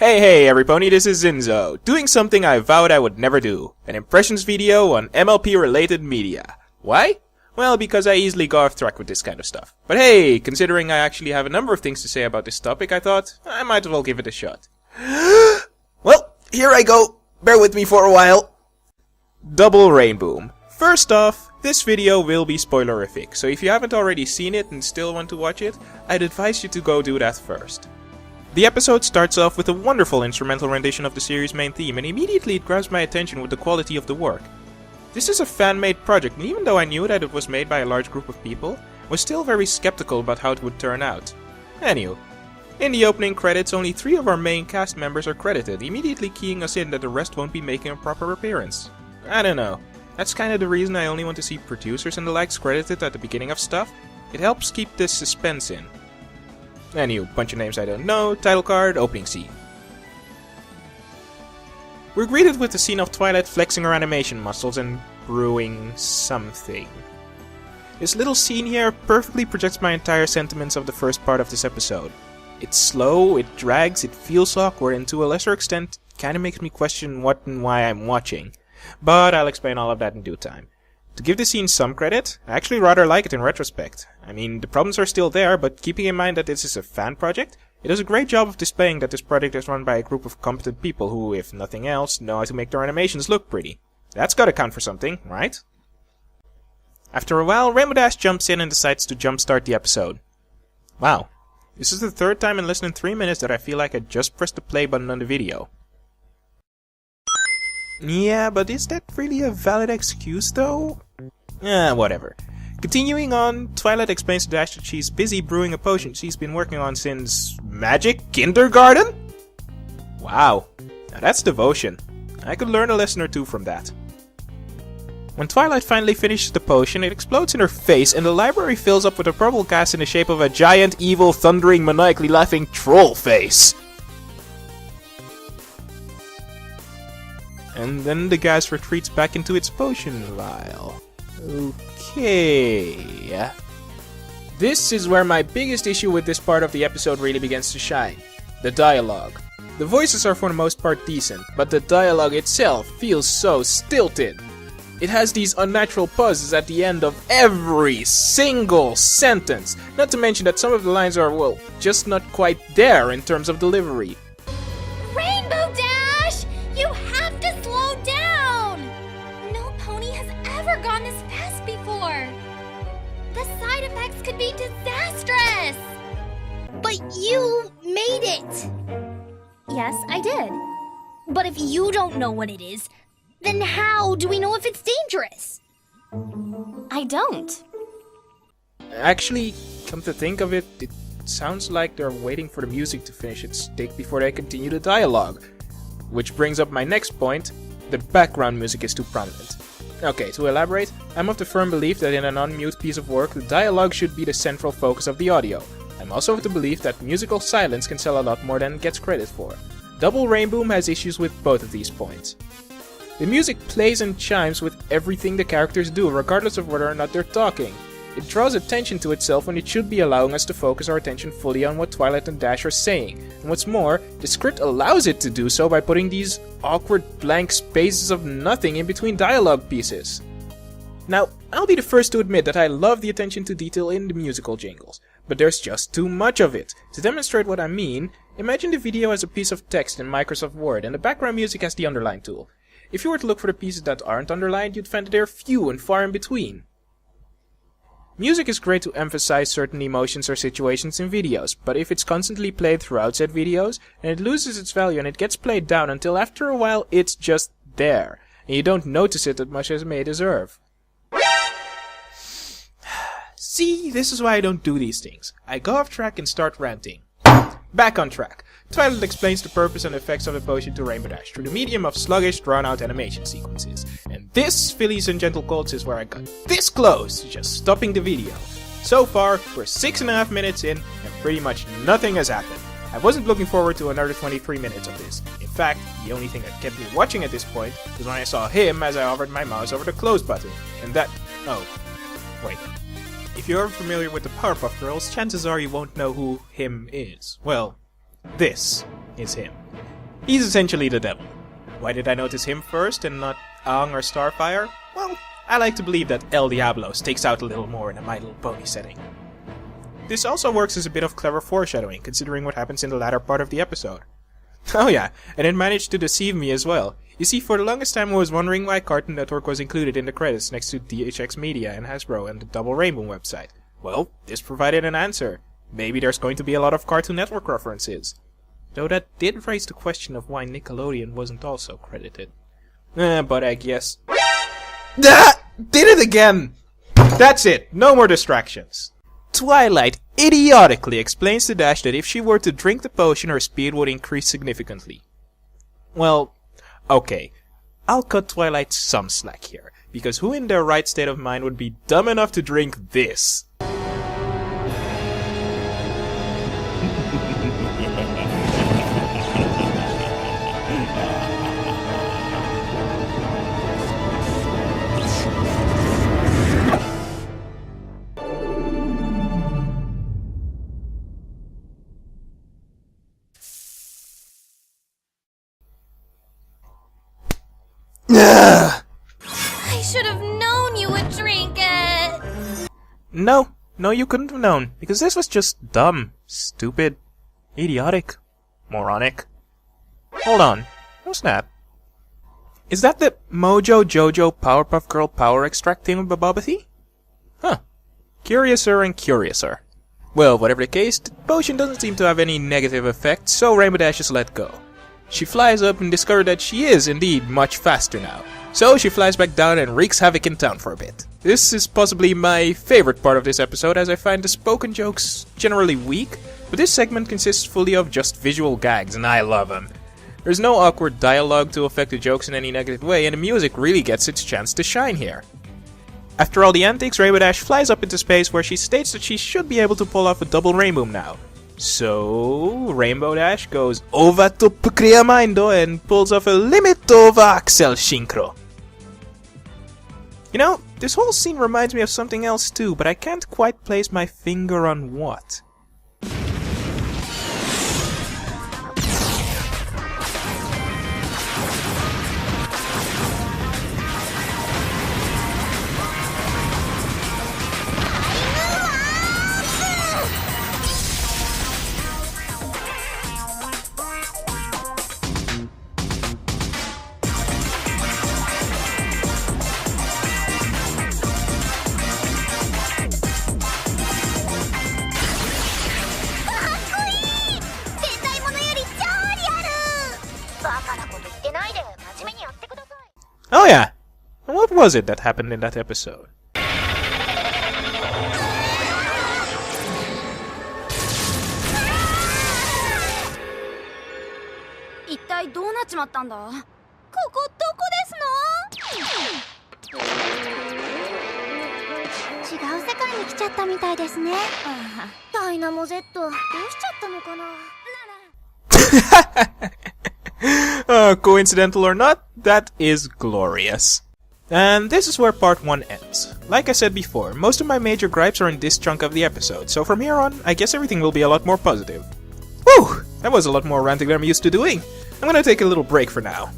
Hey everypony, this is Zinzo, doing something I vowed I would never do. An impressions video on MLP related media. Why? Well, because I easily go off track with this kind of stuff. But hey, considering I actually have a number of things to say about this topic, I thought I might as well give it a shot. Well, here I go. Bear with me for a while. Double rainboom. First off, this video will be spoilerific, so if you haven't already seen it and still want to watch it, I'd advise you to go do that first. The episode starts off with a wonderful instrumental rendition of the series' main theme, and immediately it grabs my attention with the quality of the work. This is a fan-made project, and even though I knew that it was made by a large group of people, I was still very skeptical about how it would turn out. Anywho, in the opening credits, only 3 of our main cast members are credited, immediately keying us in that the rest won't be making a proper appearance. I don't know, that's kinda the reason I only want to see producers and the likes credited at the beginning of stuff. It helps keep this suspense in. Anywho, bunch of names I don't know, title card, opening scene. We're greeted with the scene of Twilight flexing her animation muscles and brewing something. This little scene here perfectly projects my entire sentiments of the first part of this episode. It's slow, it drags, it feels awkward, and to a lesser extent, kinda makes me question what and why I'm watching. But I'll explain all of that in due time. To give the scene some credit, I actually rather like it in retrospect. I mean, the problems are still there, but keeping in mind that this is a fan project, it does a great job of displaying that this project is run by a group of competent people who, if nothing else, know how to make their animations look pretty. That's gotta count for something, right? After a while, Rainbow Dash jumps in and decides to jumpstart the episode. Wow, this is the third time in less than 3 minutes that I feel like I just pressed the play button on the video. Yeah, but is that really a valid excuse though? Whatever. Continuing on, Twilight explains to Dash that she's busy brewing a potion she's been working on since magic kindergarten? Wow, now that's devotion. I could learn a lesson or two from that. When Twilight finally finishes the potion, it explodes in her face and the library fills up with a purple gas in the shape of a giant, evil, thundering, maniacally laughing troll face. And then the gas retreats back into its potion vial. Okay. This is where my biggest issue with this part of the episode really begins to shine. The dialogue. The voices are for the most part decent, but the dialogue itself feels so stilted. It has these unnatural pauses at the end of every single sentence, not to mention that some of the lines are, well, just not quite there in terms of delivery. Rainbow Dash! You have to slow down! No pony has ever gone this fast before. The side effects could be disastrous! But you made it! Yes, I did. But if you don't know what it is, then how do we know if it's dangerous? I don't. Actually, come to think of it, it sounds like they're waiting for the music to finish its stick before they continue the dialogue. Which brings up my next point, the background music is too prominent. Okay, to elaborate, I'm of the firm belief that in an unmute piece of work, the dialogue should be the central focus of the audio. I'm also of the belief that musical silence can sell a lot more than it gets credit for. Double Rainboom has issues with both of these points. The music plays and chimes with everything the characters do, regardless of whether or not they're talking. It draws attention to itself when it should be allowing us to focus our attention fully on what Twilight and Dash are saying. And what's more, the script allows it to do so by putting these awkward blank spaces of nothing in between dialogue pieces. Now, I'll be the first to admit that I love the attention to detail in the musical jingles, but there's just too much of it. To demonstrate what I mean, imagine the video as a piece of text in Microsoft Word and the background music as the underline tool. If you were to look for the pieces that aren't underlined, you'd find that they're few and far in between. Music is great to emphasize certain emotions or situations in videos, but if it's constantly played throughout said videos, then it loses its value and it gets played down until after a while it's just there, and you don't notice it as much as it may deserve. See, this is why I don't do these things. I go off track and start ranting. Back on track. Twilight explains the purpose and effects of the potion to Rainbow Dash through the medium of sluggish, drawn-out animation sequences. And this, fillies and gentle colts, is where I got this close to just stopping the video. So far, we're 6.5 minutes in, and pretty much nothing has happened. I wasn't looking forward to another 23 minutes of this. In fact, the only thing that kept me watching at this point was when I saw him as I hovered my mouse over the close button. And that... oh, wait. If you're familiar with the Powerpuff Girls, chances are you won't know who him is. Well, this is him. He's essentially the devil. Why did I notice him first and not Aang or Starfire? Well, I like to believe that El Diablo stakes out a little more in a My Little Pony setting. This also works as a bit of clever foreshadowing, considering what happens in the latter part of the episode. Oh yeah, and it managed to deceive me as well. You see, for the longest time I was wondering why Cartoon Network was included in the credits next to DHX Media and Hasbro and the Double Rainbow website. Well, this provided an answer. Maybe there's going to be a lot of Cartoon Network references. Though that did raise the question of why Nickelodeon wasn't also credited. But I guess... Did it again! That's it! No more distractions! Twilight idiotically explains to Dash that if she were to drink the potion, her speed would increase significantly. Well, okay. I'll cut Twilight some slack here, because who in their right state of mind would be dumb enough to drink this? I should have known you would drink it! No, you couldn't have known, because this was just dumb, stupid, idiotic, moronic. Hold on, what's that? Is that the Mojo Jojo Powerpuff Girl Power Extract Thingamabobbity? Huh. Curiouser and curiouser. Well, whatever the case, the potion doesn't seem to have any negative effect, so Rainbow Dash is let go. She flies up and discovers that she is indeed much faster now. So she flies back down and wreaks havoc in town for a bit. This is possibly my favorite part of this episode, as I find the spoken jokes generally weak, but this segment consists fully of just visual gags and I love them. There's no awkward dialogue to affect the jokes in any negative way, and the music really gets its chance to shine here. After all the antics, Rainbow Dash flies up into space where she states that she should be able to pull off a double rainboom now. So, Rainbow Dash goes over to Pukriamaindo and pulls off a limit over Axel Synchro. You know, this whole scene reminds me of something else too, but I can't quite place my finger on what. Oh yeah, and what was it that happened in that episode? 一体どうなっちまったんだ？ここどこですの？違う世界に来ちゃったみたいですね。ダイナモ Z どうしちゃったのかな？Coincidental or not, that is glorious. And this is where part 1 ends. Like I said before, most of my major gripes are in this chunk of the episode, so from here on, I guess everything will be a lot more positive. Whew! That was a lot more ranting than I'm used to doing. I'm gonna take a little break for now.